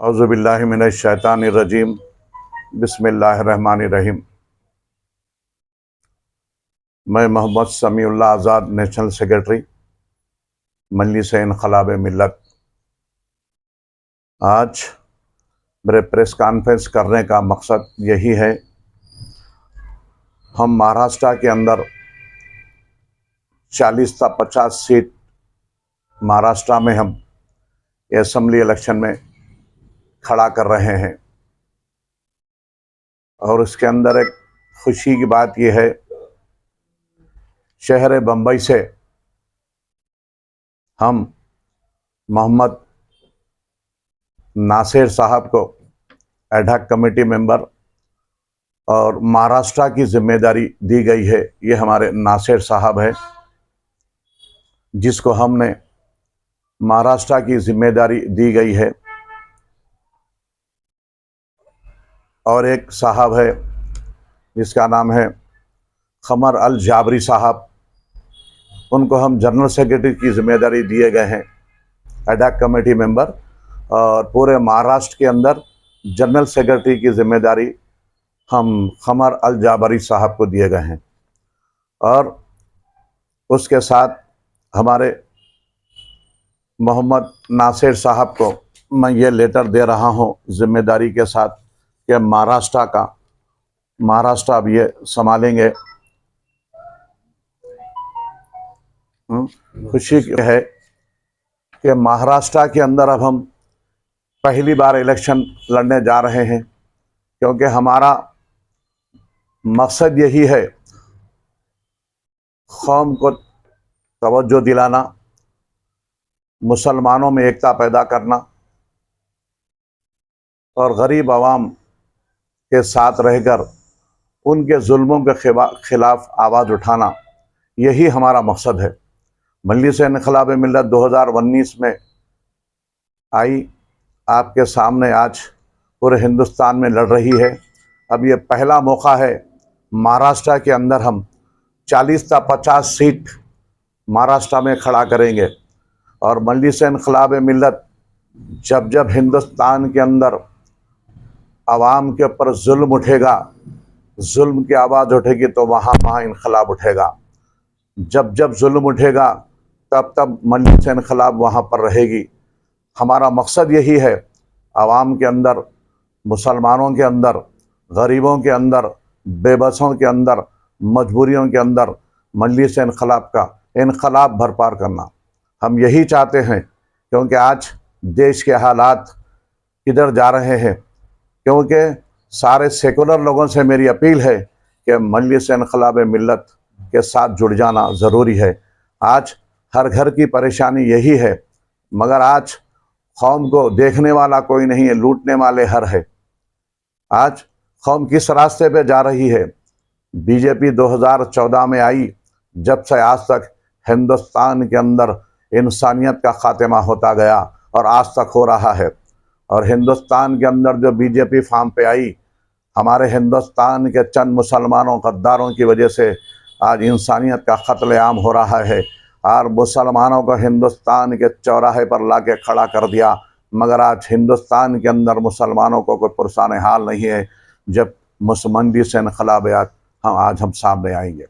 औज़ुबिल्लाहि मिनश्शैतानिर्रजीम बिस्मिल्लाहिर्रहमानिर्रहीम। मैं मोहम्मद समीउल्लाह आज़ाद, national secretary मजलिस इन्क़िलाब मिल्लत। आज मेरे प्रेस कॉन्फ्रेंस करने का मकसद यही है, हम महाराष्ट्र के अंदर 40 से 50 सीट महाराष्ट्र में हम असेंबली इलेक्शन में खड़ा कर रहे हैं। और उसके अंदर एक खुशी की बात यह है, शहर बम्बई से हम मोहम्मद नासिर साहब को एडहॉक कमेटी मेंबर और महाराष्ट्र की जिम्मेदारी दी गई है। ये हमारे नासिर साहब है, जिसको हमने महाराष्ट्र की जिम्मेदारी दी गई है। और एक साहब है जिसका नाम है कमर अल जाबरी साहब, उनको हम जनरल सेक्रेटरी की जिम्मेदारी दिए गए हैं, एडहॉक कमेटी मेंबर। और पूरे महाराष्ट्र के अंदर जनरल सेक्रेटरी की जिम्मेदारी हम कमर अल जाबरी साहब को दिए गए हैं। और उसके साथ हमारे मोहम्मद नासिर साहब को मैं ये लेटर दे रहा हूँ जिम्मेदारी के साथ कि महाराष्ट्र अब ये संभालेंगे। खुशी है कि महाराष्ट्र के अंदर अब हम पहली बार इलेक्शन लड़ने जा रहे हैं, क्योंकि हमारा मकसद यही है, कौम को तवज्जो दिलाना, मुसलमानों में एकता पैदा करना और गरीब आवाम के साथ रहकर उनके जुल्मों के खिलाफ आवाज़ उठाना, यही हमारा मकसद है। मजलिस इन्क़िलाब मिल्लत 2019 में आई, आपके सामने आज पूरे हिंदुस्तान में लड़ रही है। अब ये पहला मौका है, महाराष्ट्र के अंदर हम 40 से 50 सीट महाराष्ट्र में खड़ा करेंगे। और मजलिस इन्क़िलाब मिल्लत जब जब हिंदुस्तान के अंदर आवाम के ऊपर जुल्म उठेगा, जुल्म की आवाज़ उठेगी, तो वहाँ वहाँ इन्क़िलाब उठेगा। जब जब जुल्म उठेगा, तब तब मजलिस इन्क़िलाब वहाँ पर रहेगी। हमारा मकसद यही है, आवाम के अंदर, मुसलमानों के अंदर, गरीबों के अंदर, बेबसों के अंदर, मजबूरियों के अंदर मजलिस इन्क़िलाब का इन्क़िलाब बरपार करना हम यही चाहते हैं। क्योंकि आज देश के हालात किधर जा रहे हैं, क्योंकि सारे सेकुलर लोगों से मेरी अपील है कि मजलिस इन्क़िलाब मिल्लत के साथ जुड़ जाना ज़रूरी है। आज हर घर की परेशानी यही है, मगर आज कौम को देखने वाला कोई नहीं है, लूटने वाले हर है। आज कौम किस रास्ते पे जा रही है? बीजेपी 2014 में आई, जब से आज तक हिंदुस्तान के अंदर इंसानियत का खात्मा होता गया और आज तक हो रहा है। और हिंदुस्तान के अंदर जो बीजेपी फार्म पे आई, हमारे हिंदुस्तान के चंद मुसलमानों गद्दारों की वजह से आज इंसानियत का कत्लेआम हो रहा है। और मुसलमानों को हिंदुस्तान के चौराहे पर ला के खड़ा कर दिया, मगर आज हिंदुस्तान के अंदर मुसलमानों को कोई पुरसान हाल नहीं है। जब मजलिस इन्क़िलाब हम सामने आएंगे,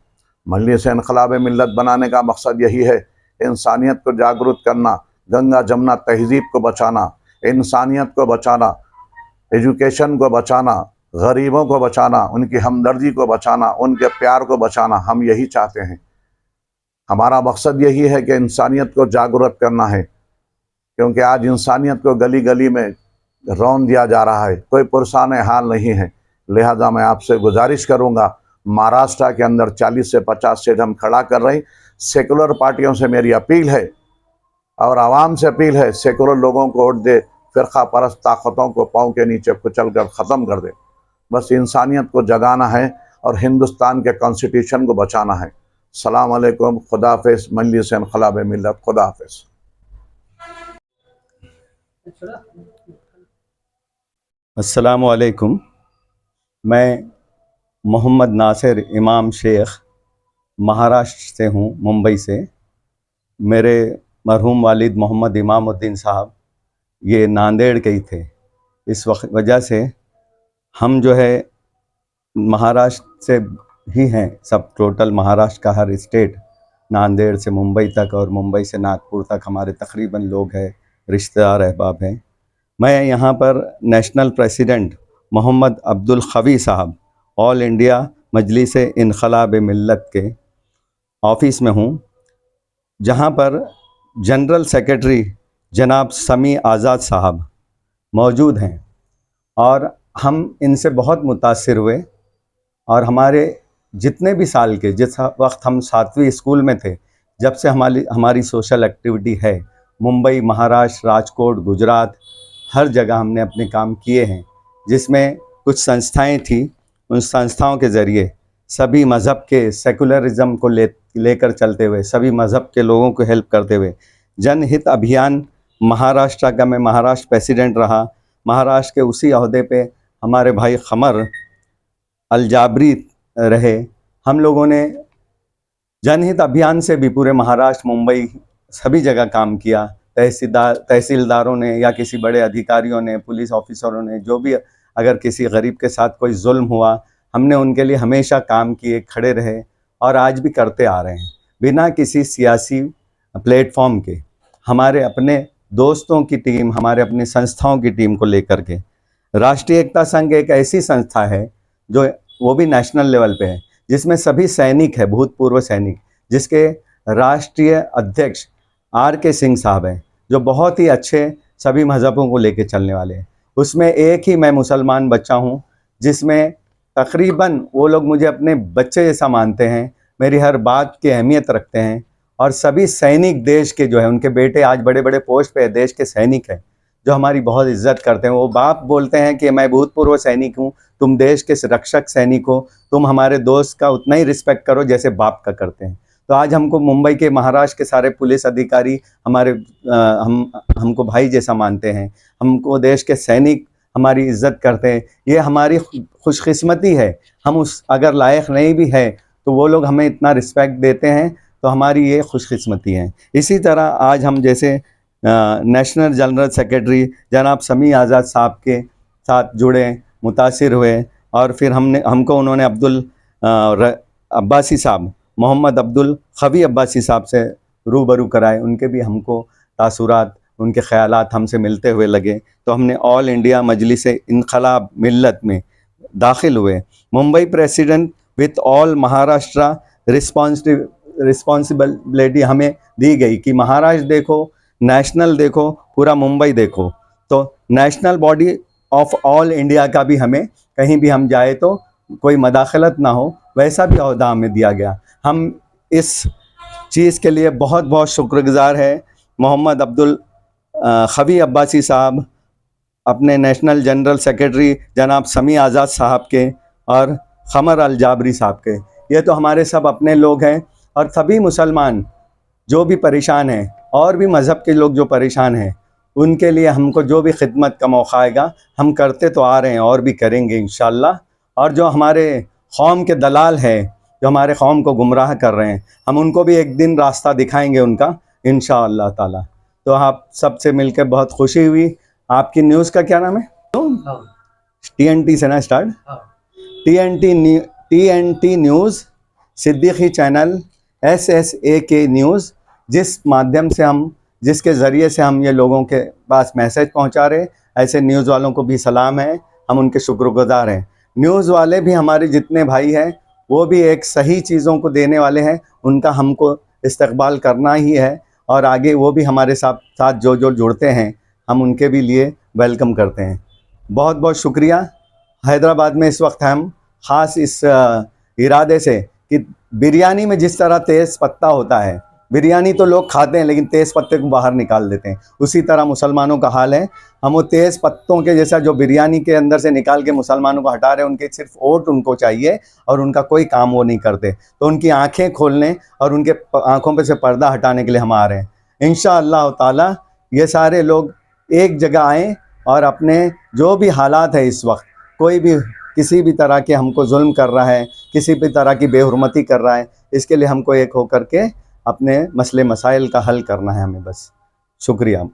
मजलिस इन्क़िलाब मिल्लत बनाने का मकसद यही है, इंसानियत को जागरूक करना, गंगा जमुना तहज़ीब को बचाना, इंसानियत को बचाना, एजुकेशन को बचाना, गरीबों को बचाना, उनकी हमदर्दी को बचाना, उनके प्यार को बचाना। हम यही चाहते हैं, हमारा मकसद यही है कि इंसानियत को जागरूक करना है। क्योंकि आज इंसानियत को गली गली में रौंद दिया जा रहा है, कोई पुरसान हाल नहीं है। लिहाजा मैं आपसे गुजारिश करूंगा, महाराष्ट्र के अंदर 40 से 50 सीट हम खड़ा कर रहे हैं। सेकुलर पार्टियों से मेरी अपील है और आवाम से अपील है, सेकुलर लोगों को वोट दे, फ़िरक़ा परस्त ताकतों को पाँव के नीचे कुचल कर ख़त्म कर दे। बस इंसानियत को जगाना है और हिंदुस्तान के कॉन्स्टिट्यूशन को बचाना है। सलाम अलैकुम, खुदा हाफ़िज़। मजलिस इन्क़िलाब मिल्लत, खुदा हाफ़िज़। अस्सलामु अलैकुम। मैं मोहम्मद नासिर इमाम शेख महाराष्ट्र से हूँ, मुंबई से। मेरे मरहूम वालिद मोहम्मद इमामुद्दीन साहब ये नांदेड़ के ही थे। इस वजह से हम जो है महाराष्ट्र से ही हैं, सब टोटल महाराष्ट्र का हर स्टेट, नांदेड़ से मुंबई तक और मुंबई से नागपुर तक हमारे तकरीबन लोग हैं, रिश्तेदार अहबाब हैं। मैं यहाँ पर नेशनल प्रेसिडेंट मोहम्मद अब्दुल खवी साहब ऑल इंडिया मजलिस इनकलाब मिल्लत के ऑफिस में हूँ, जहाँ पर जनरल सेक्रेटरी जनाब समी आज़ाद साहब मौजूद हैं और हम इनसे बहुत मुतासिर हुए। और हमारे जितने भी साल के, जिस वक्त हम 7वीं स्कूल में थे, जब से हमारी सोशल एक्टिविटी है, मुंबई, महाराष्ट्र, राजकोट, गुजरात, हर जगह हमने अपने काम किए हैं, जिसमें कुछ संस्थाएं थी। उन संस्थाओं के ज़रिए सभी मज़हब के सेकुलरिज़म को लेकर चलते हुए, सभी मज़हब के लोगों को हेल्प करते हुए जनहित अभियान महाराष्ट्र का, मैं महाराष्ट्र प्रेसिडेंट रहा। महाराष्ट्र के उसी अहदे पे हमारे भाई खमर अलजाबरी रहे। हम लोगों ने जनहित अभियान से भी पूरे महाराष्ट्र, मुंबई, सभी जगह काम किया। तहसीलदारों ने या किसी बड़े अधिकारियों ने, पुलिस ऑफिसरों ने, जो भी अगर किसी गरीब के साथ कोई जुल्म हुआ, हमने उनके लिए हमेशा काम किए, खड़े रहे और आज भी करते आ रहे हैं, बिना किसी सियासी प्लेटफॉर्म के। हमारे अपने दोस्तों की टीम, हमारे अपनी संस्थाओं की टीम को लेकर के राष्ट्रीय एकता संघ एक ऐसी संस्था है जो वो भी नेशनल लेवल पे है, जिसमें सभी सैनिक है, भूतपूर्व सैनिक, जिसके राष्ट्रीय अध्यक्ष RK सिंह साहब हैं, जो बहुत ही अच्छे सभी मज़हबों को लेके चलने वाले हैं। उसमें एक ही मैं मुसलमान बच्चा हूँ, जिसमें तकरीबन वो लोग मुझे अपने बच्चे जैसा मानते हैं, मेरी हर बात की अहमियत रखते हैं। और सभी सैनिक देश के जो है, उनके बेटे आज बड़े बड़े पोस्ट पे है, देश के सैनिक हैं, जो हमारी बहुत इज्जत करते हैं। वो बाप बोलते हैं कि मैं भूतपूर्व सैनिक हूँ, तुम देश के रक्षक सैनिक हो, तुम हमारे दोस्त का उतना ही रिस्पेक्ट करो जैसे बाप का करते हैं। तो आज हमको मुंबई के, महाराष्ट्र के सारे पुलिस अधिकारी हमारे हमको भाई जैसा मानते हैं, हमको देश के सैनिक हमारी इज्जत करते हैं। ये हमारी खुशकिस्मती है। हम उस अगर लायक नहीं भी है तो वो लोग हमें इतना रिस्पेक्ट देते हैं, तो हमारी ये खुशकिस्मती है। इसी तरह आज हम जैसे नेशनल जनरल सेक्रेटरी जनाब समी आज़ाद साहब के साथ जुड़े, मुतासिर हुए और फिर हमको उन्होंने अब्बासी साहब, मोहम्मद अब्दुल खवी अब्बासी साहब से रूबरू कराए। उनके भी हमको तासुरात, उनके ख़यालात हमसे मिलते हुए लगे, तो हमने ऑल इंडिया मजलिस इनकलाब मिल्लत में दाखिल हुए। Mumbai president with all Maharashtra responsibility हमें दी गई कि महाराष्ट्र देखो, नेशनल देखो, पूरा मुंबई देखो। तो national body of all India का भी हमें कहीं भी हम जाए तो कोई मदाखलत ना हो, वैसा भी अहदा हमें दिया गया। हम इस चीज़ के लिए बहुत बहुत शुक्रगुजार है मोहम्मद अब्दुल खवी अब्बासी साहब, अपने नेशनल जनरल सेक्रेटरी जनाब समी आज़ाद साहब के और खमर अलजाबरी साहब के। ये तो हमारे सब अपने लोग हैं। और सभी मुसलमान जो भी परेशान हैं और भी मज़हब के लोग जो परेशान हैं, उनके लिए हमको जो भी खिदमत का मौका आएगा हम करते तो आ रहे हैं और भी करेंगे इंशाअल्लाह। और जो हमारे कौम के दलाल हैं, जो हमारे कौम को गुमराह कर रहे हैं, हम उनको भी एक दिन रास्ता दिखाएंगे उनका इंशाअल्लाह ताला। तो आप सबसे मिलकर बहुत खुशी हुई। आपकी न्यूज़ का क्या नाम है? TNT से ना start? TNT news, Siddiqui channel, SSAK news, जिस माध्यम से जिसके ज़रिए से हम ये लोगों के पास मैसेज पहुंचा रहे, ऐसे न्यूज़ वालों को भी सलाम है, हम उनके शुक्रगुजार हैं। न्यूज़ वाले भी हमारे जितने भाई हैं, वो भी एक सही चीज़ों को देने वाले हैं, उनका हमको इस्तकबाल करना ही है। और आगे वो भी हमारे साथ जो जुड़ते हैं, हम उनके भी लिए वेलकम करते हैं। बहुत बहुत शुक्रिया। हैदराबाद में इस वक्त हम ख़ास इस इरादे से कि बिरयानी में जिस तरह तेज़ पत्ता होता है, बिरयानी तो लोग खाते हैं लेकिन तेज़ पत्ते को बाहर निकाल देते हैं, उसी तरह मुसलमानों का हाल है। हम वो तेज़ पत्तों के जैसा जो बिरयानी के अंदर से निकाल के मुसलमानों को हटा रहे हैं, उनके सिर्फ वोट उनको चाहिए और उनका कोई काम वो नहीं करते। तो उनकी आँखें खोलने और उनके आँखों पे से पर्दा हटाने के लिए हम आ रहे हैं। इंशाअल्लाह ताला ये सारे लोग एक जगह आएँ और अपने जो भी हालात है इस वक्त, कोई भी किसी भी तरह के हमको जुल्म कर रहा है, किसी भी तरह की बेहुरमती कर रहा है, इसके लिए हमको एक होकर के अपने मसले मसाइल का हल करना है हमें बस। शुक्रिया।